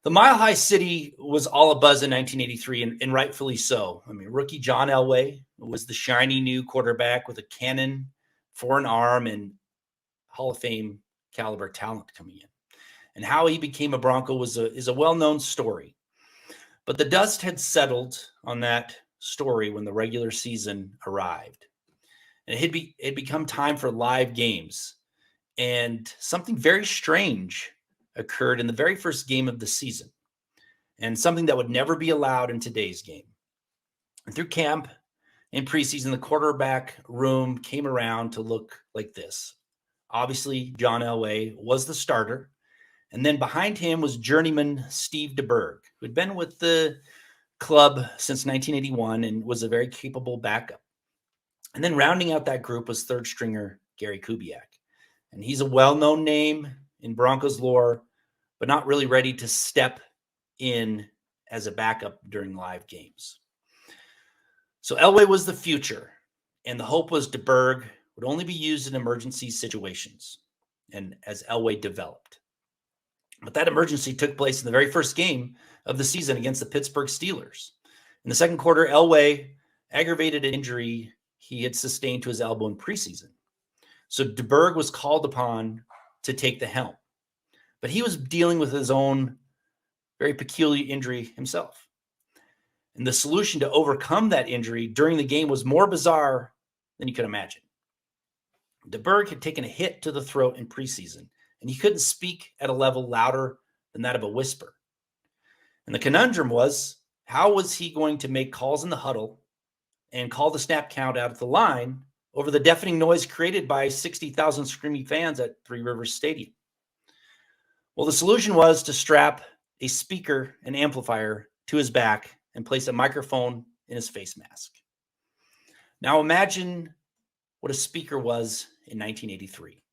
The Mile High City was all abuzz in 1983, and rightfully so. I mean, rookie John Elway was the shiny new quarterback with a cannon for an arm and Hall of Fame caliber talent coming in. And how he became a Bronco is a well-known story. But the dust had settled on that story when the regular season arrived. And it had become time for live games. And something very strange occurred in the very first game of the season, and something that would never be allowed in today's game. And through camp and preseason, the quarterback room came around to look like this. Obviously, John Elway was the starter. And then behind him was journeyman Steve DeBerg, who had been with the club since 1981 and was a very capable backup. And then rounding out that group was third stringer Gary Kubiak. And he's a well-known name in Broncos lore, but not really ready to step in as a backup during live games. So Elway was the future, and the hope was DeBerg would only be used in emergency situations and as Elway developed. But that emergency took place in the very first game of the season against the Pittsburgh Steelers. In the second quarter, Elway aggravated an injury he had sustained to his elbow in preseason. So DeBerg was called upon to take the helm. But he was dealing with his own very peculiar injury himself. And the solution to overcome that injury during the game was more bizarre than you could imagine. DeBerg had taken a hit to the throat in preseason, and he couldn't speak at a level louder than that of a whisper. And the conundrum was, how was he going to make calls in the huddle and call the snap count out at the line over the deafening noise created by 60,000 screaming fans at Three Rivers Stadium? Well, the solution was to strap a speaker and amplifier to his back and place a microphone in his face mask. Now imagine what a speaker was in 1983.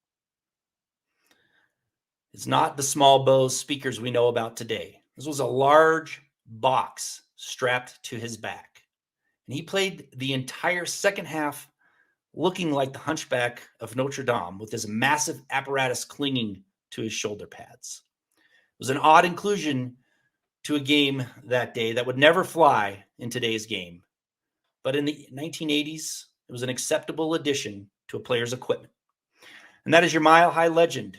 It's not the small Bose speakers we know about today. This was a large box strapped to his back. And he played the entire second half looking like the Hunchback of Notre Dame with his massive apparatus clinging to his shoulder pads. It was an odd inclusion to a game that day that would never fly in today's game. But in the 1980s, it was an acceptable addition to a player's equipment. And that is your Mile High legend,